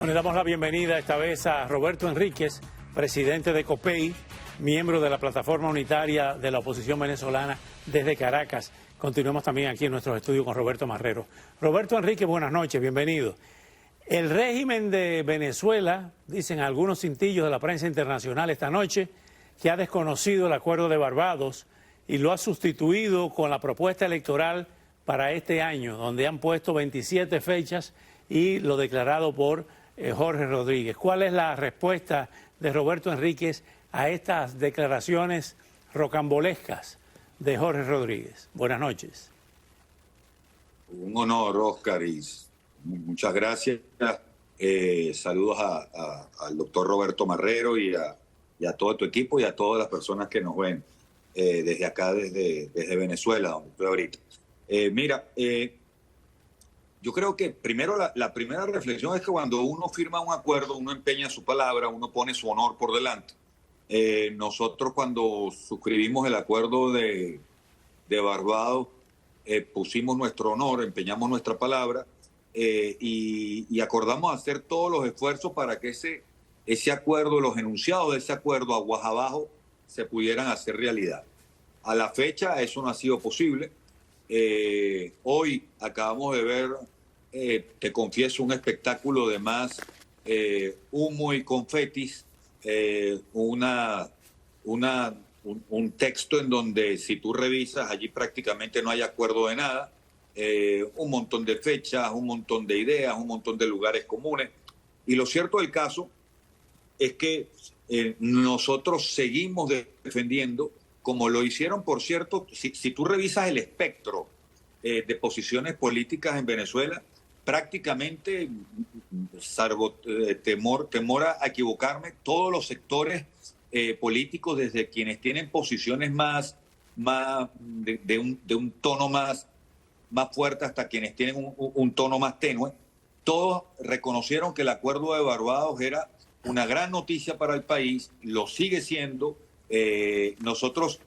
Le damos la bienvenida esta vez a Roberto Enríquez, presidente de COPEI, miembro de la plataforma unitaria de la oposición venezolana desde Caracas. Continuamos también aquí en nuestros estudios con Roberto Marrero. Roberto Enríquez, buenas noches, bienvenido. El régimen de Venezuela, dicen algunos cintillos de la prensa internacional esta noche, que ha desconocido el acuerdo de Barbados y lo ha sustituido con la propuesta electoral para este año, donde han puesto 27 fechas y lo declarado por Jorge Rodríguez. ¿Cuál es la respuesta de Roberto Enríquez a estas declaraciones rocambolescas de Jorge Rodríguez? Buenas noches. Un honor, Oscar, y muchas gracias. Saludos al doctor Roberto Marrero y a todo tu equipo y a todas las personas que nos ven desde acá, desde Venezuela, donde estoy ahorita. Yo creo que primero la primera reflexión es que cuando uno firma un acuerdo, uno empeña su palabra, uno pone su honor por delante. Nosotros cuando suscribimos el acuerdo de Barbados, pusimos nuestro honor, empeñamos nuestra palabra y acordamos hacer todos los esfuerzos para que ese acuerdo, los enunciados de ese acuerdo aguas abajo, se pudieran hacer realidad. A la fecha eso no ha sido posible. Hoy acabamos de ver, te confieso, un espectáculo de más humo y confetis, un texto en donde si tú revisas allí prácticamente no hay acuerdo de nada, un montón de fechas, un montón de ideas, un montón de lugares comunes. Y lo cierto del caso es que nosotros seguimos defendiendo, como lo hicieron, por cierto, si tú revisas el espectro de posiciones políticas en Venezuela, prácticamente, salvo temor a equivocarme, todos los sectores políticos, desde quienes tienen posiciones más de un tono más fuerte hasta quienes tienen un tono más tenue, todos reconocieron que el acuerdo de Barbados era una gran noticia para el país, lo sigue siendo. Nosotros,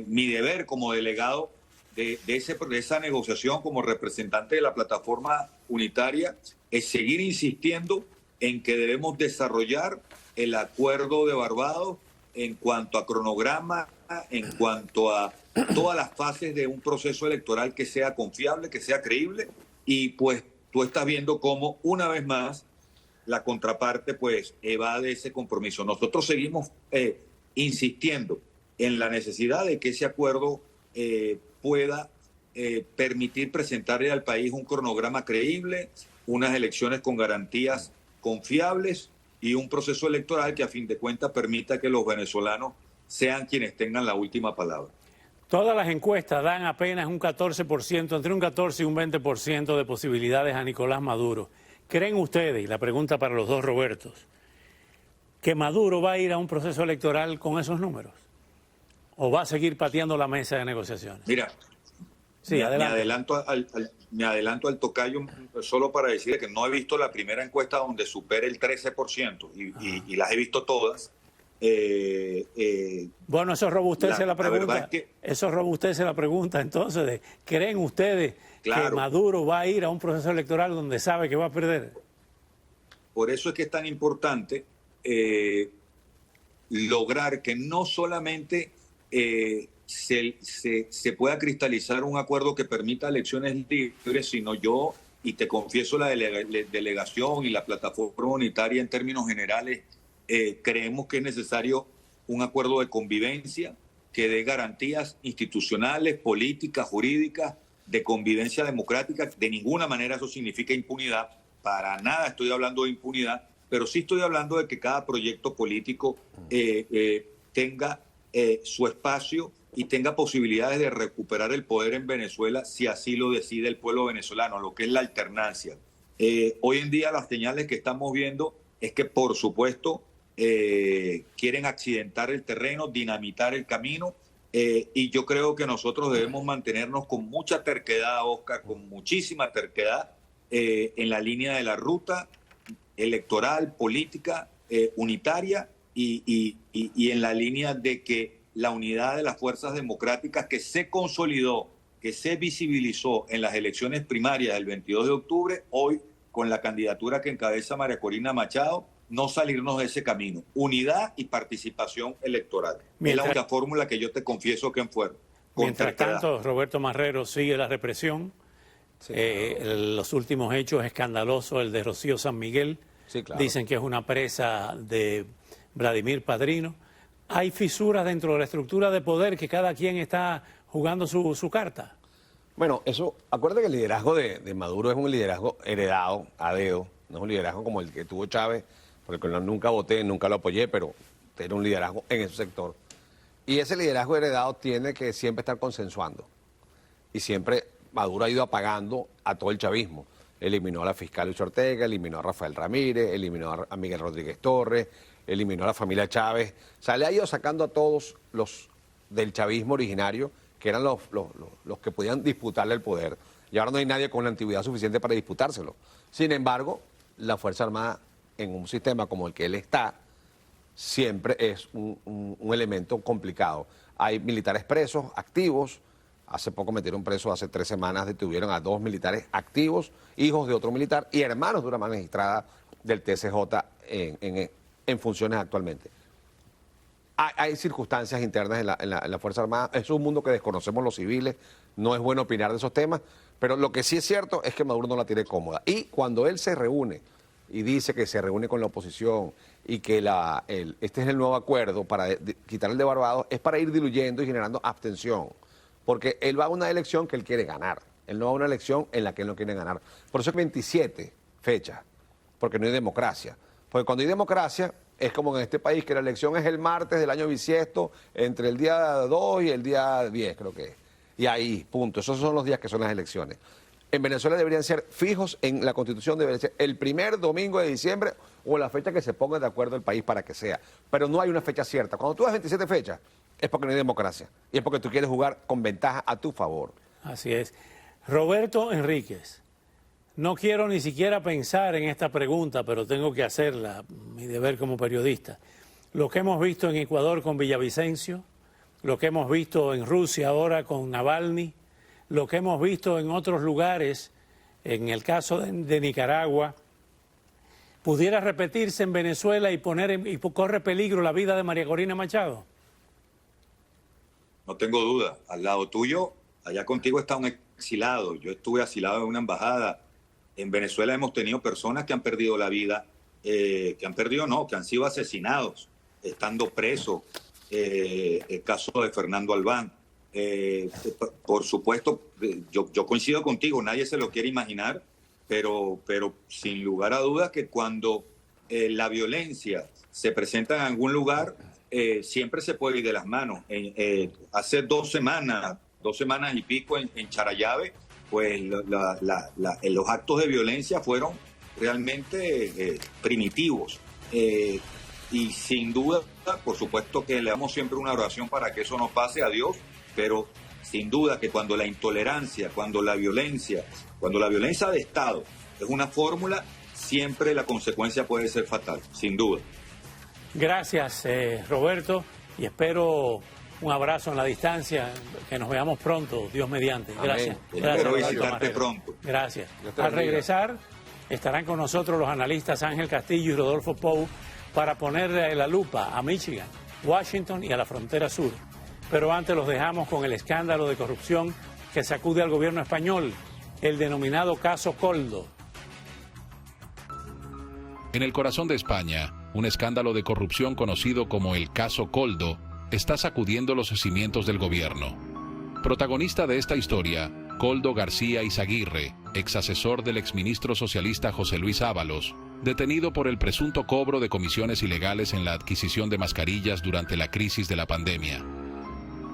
mi deber como delegado de esa negociación, como representante de la plataforma unitaria, es seguir insistiendo en que debemos desarrollar el acuerdo de Barbados en cuanto a cronograma, en cuanto a todas las fases de un proceso electoral que sea confiable, que sea creíble, y pues tú estás viendo cómo una vez más la contraparte pues evade ese compromiso. Nosotros seguimos insistiendo en la necesidad de que ese acuerdo pueda permitir presentarle al país un cronograma creíble, unas elecciones con garantías confiables y un proceso electoral que a fin de cuentas permita que los venezolanos sean quienes tengan la última palabra. Todas las encuestas dan apenas un 14%, entre un 14 y un 20% de posibilidades a Nicolás Maduro. ¿Creen ustedes, y la pregunta para los dos Robertos, que Maduro va a ir a un proceso electoral con esos números? ¿O va a seguir pateando la mesa de negociaciones? Mira, sí, me adelanto al tocayo solo para decir que no he visto la primera encuesta donde supere el 13% y las he visto todas. Bueno, eso robustece la pregunta. Eso robustece la pregunta entonces de, ¿creen ustedes que Maduro va a ir a un proceso electoral donde sabe que va a perder? Por eso es que es tan importante lograr que no solamente se pueda cristalizar un acuerdo que permita elecciones libres, sino yo, y te confieso, la delegación y la plataforma unitaria en términos generales, creemos que es necesario un acuerdo de convivencia que dé garantías institucionales, políticas, jurídicas, de convivencia democrática. De ninguna manera eso significa impunidad, para nada estoy hablando de impunidad, pero sí estoy hablando de que cada proyecto político tenga su espacio y tenga posibilidades de recuperar el poder en Venezuela si así lo decide el pueblo venezolano, lo que es la alternancia. Hoy en día las señales que estamos viendo es que, por supuesto, quieren accidentar el terreno, dinamitar el camino, y yo creo que nosotros debemos mantenernos con mucha terquedad, Oscar, con muchísima terquedad, en la línea de la ruta electoral, política, unitaria, y en la línea de que la unidad de las fuerzas democráticas que se consolidó, que se visibilizó en las elecciones primarias del 22 de octubre, hoy con la candidatura que encabeza María Corina Machado, no salirnos de ese camino. Unidad y participación electoral. Es la única fórmula que yo te confieso que fueron. Mientras tanto, Roberto Marrero, sigue la represión. Sí, claro. Los últimos hechos escandalosos, el de Rocío San Miguel, sí, claro. Dicen que es una presa de Vladimir Padrino. ¿Hay fisuras dentro de la estructura de poder que cada quien está jugando su carta? Bueno, eso, acuérdate que el liderazgo de Maduro es un liderazgo heredado a dedo, no es un liderazgo como el que tuvo Chávez, porque nunca voté, nunca lo apoyé, pero era un liderazgo en ese sector. Y ese liderazgo heredado tiene que siempre estar consensuando. Y siempre Maduro ha ido apagando a todo el chavismo. Eliminó a la fiscal Luis Ortega, eliminó a Rafael Ramírez, eliminó a Miguel Rodríguez Torres, eliminó a la familia Chávez. O sea, le ha ido sacando a todos los del chavismo originario, que eran los que podían disputarle el poder. Y ahora no hay nadie con la antigüedad suficiente para disputárselo. Sin embargo, la Fuerza Armada, en un sistema como el que él está, siempre es un elemento complicado. Hay militares presos, activos. Hace poco metieron presos, hace 3 semanas detuvieron a 2 militares activos, hijos de otro militar y hermanos de una magistrada del TSJ en funciones actualmente. Hay circunstancias internas en la Fuerza Armada. Es un mundo que desconocemos los civiles, no es bueno opinar de esos temas, pero lo que sí es cierto es que Maduro no la tiene cómoda. Y cuando él se reúne y dice que se reúne con la oposición y que este es el nuevo acuerdo para quitar el de Barbados, es para ir diluyendo y generando abstención. Porque él va a una elección que él quiere ganar. Él no va a una elección en la que él no quiere ganar. Por eso es 27 fechas, porque no hay democracia. Porque cuando hay democracia, es como en este país, que la elección es el martes del año bisiesto, entre el día 2 y el día 10, creo que es. Y ahí, punto. Esos son los días que son las elecciones. En Venezuela deberían ser fijos, en la Constitución debería ser el primer domingo de diciembre o la fecha que se ponga de acuerdo el país para que sea. Pero no hay una fecha cierta. Cuando tú das 27 fechas, es porque no hay democracia. Y es porque tú quieres jugar con ventaja a tu favor. Así es. Roberto Enríquez, no quiero ni siquiera pensar en esta pregunta, pero tengo que hacerla, mi deber como periodista. Lo que hemos visto en Ecuador con Villavicencio, lo que hemos visto en Rusia ahora con Navalny, lo que hemos visto en otros lugares, en el caso de Nicaragua, ¿pudiera repetirse en Venezuela y corre peligro la vida de María Corina Machado? No tengo duda. Al lado tuyo, allá contigo está un exilado. Yo estuve asilado en una embajada. En Venezuela hemos tenido personas que han perdido la vida, que han sido asesinados, estando presos. El caso de Fernando Albán. Por supuesto, yo coincido contigo, nadie se lo quiere imaginar, pero sin lugar a dudas que cuando la violencia se presenta en algún lugar, siempre se puede ir de las manos. Hace 2 semanas y pico en Charallave, pues los actos de violencia fueron realmente primitivos. Y sin duda, por supuesto que le damos siempre una oración para que eso no pase a Dios, pero sin duda que cuando la intolerancia, cuando la violencia de Estado es una fórmula, siempre la consecuencia puede ser fatal, sin duda. Gracias, Roberto, y espero un abrazo en la distancia, que nos veamos pronto, Dios mediante. Gracias. Espero visitarte pronto. Gracias. Al regresar, estarán con nosotros los analistas Ángel Castillo y Rodolfo Pou para ponerle la lupa a Michigan, Washington y a la frontera sur. Pero antes los dejamos con el escándalo de corrupción que sacude al gobierno español, el denominado caso Koldo. En el corazón de España, un escándalo de corrupción conocido como el caso Koldo está sacudiendo los cimientos del gobierno. Protagonista de esta historia, Koldo García Izaguirre, ex asesor del exministro socialista José Luis Ábalos, detenido por el presunto cobro de comisiones ilegales en la adquisición de mascarillas durante la crisis de la pandemia.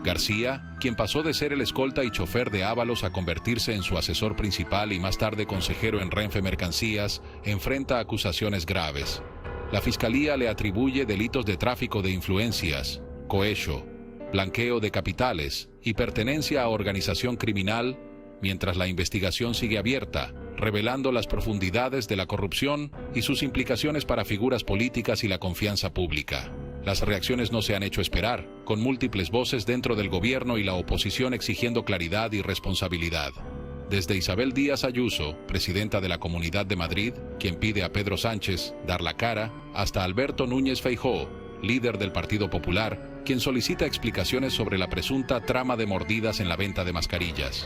García, quien pasó de ser el escolta y chofer de Ábalos a convertirse en su asesor principal y más tarde consejero en Renfe Mercancías, enfrenta acusaciones graves. La Fiscalía le atribuye delitos de tráfico de influencias, cohecho, blanqueo de capitales y pertenencia a organización criminal, mientras la investigación sigue abierta, revelando las profundidades de la corrupción y sus implicaciones para figuras políticas y la confianza pública. Las reacciones no se han hecho esperar, con múltiples voces dentro del gobierno y la oposición exigiendo claridad y responsabilidad. Desde Isabel Díaz Ayuso, presidenta de la Comunidad de Madrid, quien pide a Pedro Sánchez dar la cara, hasta Alberto Núñez Feijóo, líder del Partido Popular, quien solicita explicaciones sobre la presunta trama de mordidas en la venta de mascarillas.